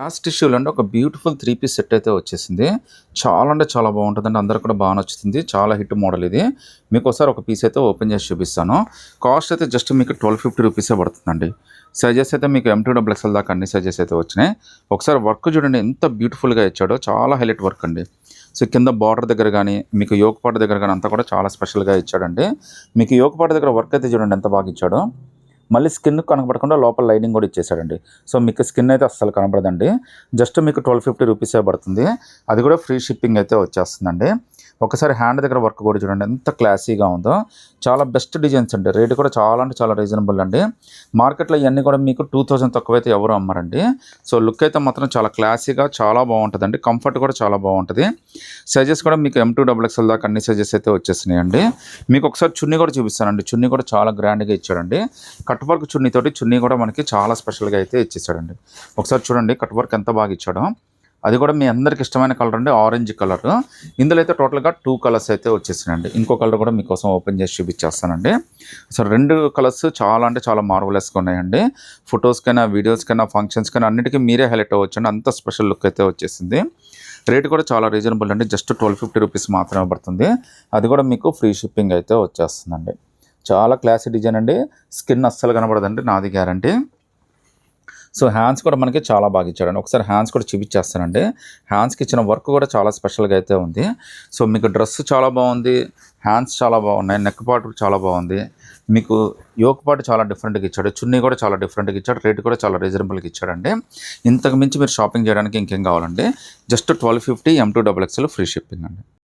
Last టిష్యూలో అండి ఒక బ్యూటిఫుల్ 3 పీస్ సెట్ అయితే వచ్చేసింది. చాలా అంటే చాలా బాగుంటుందండి. అందరికి కూడా బాగా నచ్చుతుంది. చాలా హిట్ మోడల్ ఇది. మీకు ఒకసారి ఒక పీస్ అయితే ఓపెన్ చేసి చూపిస్తాను. కాస్ట్ అయితే జస్ట్ మీకు 1250 రూపీసే పడుతుందండి. సైజెస్ అయితే మీకు M2XL దాకా అన్ని సైజెస్ అయితే వచ్చినాయి. ఒకసారి వర్క్ చూడండి ఎంత బ్యూటిఫుల్‌గా ఇచ్చాడో. చాలా హైలైట్ వర్క్ అండి. సో కింద బార్డర్ దగ్గర గానీ, మీకు యోక్ పార్ట్ దగ్గర గానీ అంతా కూడా చాలా స్పెషల్‌గా ఇచ్చాడండి. మీకు యోక్ పార్ట్ దగ్గర వర్క్ అయితే చూడండి ఎంత బాగా ఇచ్చాడో. మళ్ళీ స్కిన్ కనపడకుండా లోపల లైనింగ్ కూడా ఇచ్చేసాడండి. సో మీకు స్కిన్ అయితే అస్సలు కనపడదండి. జస్ట్ మీకు 1250 రూపీసే పడుతుంది. అది కూడా ఫ్రీ షిప్పింగ్ అయితే వచ్చేస్తుందండి. ఒకసారి హ్యాండ్ దగ్గర వర్క్ కూడా చూడండి ఎంత క్లాసీగా ఉందో. చాలా బెస్ట్ డిజైన్స్ అండి. రేట్ కూడా చాలా అంటే చాలా రీజనబుల్ అండి. మార్కెట్లో ఇవన్నీ కూడా మీకు 2000 తక్కువైతే ఎవరు అమ్మరండి. సో లుక్ అయితే మాత్రం చాలా క్లాసీగా చాలా బాగుంటుందండి. కంఫర్ట్ కూడా చాలా బాగుంటుంది. సైజెస్ కూడా మీకు M2XL దాకా అన్ని సైజెస్ అయితే వచ్చేసినాయండి. మీకు ఒకసారి చున్నీ కూడా చూపిస్తానండి. చున్నీ కూడా చాలా గ్రాండ్గా ఇచ్చాడండి. కట్ వర్క్ చున్నీతోటి చున్నీ కూడా మనకి చాలా స్పెషల్గా అయితే ఇచ్చేసాడండి. ఒకసారి చూడండి కట్ వర్క్ ఎంత బాగా ఇచ్చాడో. అది కూడా మీ అందరికి ఇష్టమైన కలర్ అండి, ఆరెంజ్ కలర్. ఇందులో అయితే టోటల్గా 2 కలర్స్ అయితే వచ్చేసినాయండి. ఇంకో కలర్ కూడా మీకోసం ఓపెన్ చేసి చూపించేస్తానండి. సో 2 కలర్స్ చాలా అంటే చాలా మార్వలెస్గా ఉన్నాయండి. ఫొటోస్కైనా, వీడియోస్కైనా, ఫంక్షన్స్కైనా అన్నిటికీ మీరే హైలైట్ అవ్వచ్చండి. అంత స్పెషల్ లుక్ అయితే వచ్చేసింది. రేట్ కూడా చాలా రీజనబుల్ అండి. జస్ట్ 1250 రూపీస్ మాత్రమే పడుతుంది. అది కూడా మీకు ఫ్రీ షిప్పింగ్ అయితే వచ్చేస్తుందండి. చాలా క్లాసీ డిజైన్ అండి. స్కిన్ అస్సలు కనబడదండి, నాది గ్యారంటీ. సో హ్యాండ్స్ కూడా మనకి చాలా బాగా ఇచ్చాడండి. ఒకసారి హ్యాండ్స్ కూడా చూపించేస్తానండి. హ్యాండ్స్కి ఇచ్చిన వర్క్ కూడా చాలా స్పెషల్గా అయితే ఉంది. సో మీకు డ్రెస్ చాలా బాగుంది, హ్యాండ్స్ చాలా బాగున్నాయి, నెక్ పార్ట్ చాలా బాగుంది. మీకు యోక్ పార్ట్ చాలా డిఫరెంట్గా ఇచ్చాడు, చున్నీ కూడా చాలా డిఫరెంట్గా ఇచ్చాడు, రేట్ కూడా చాలా రీజనబుల్గా ఇచ్చాడండి. ఇంతకు మించి మీరు షాపింగ్ చేయడానికి ఇంకేం కావాలండి. జస్ట్ 1250 M2XL ఫ్రీ షిప్పింగ్ అండి.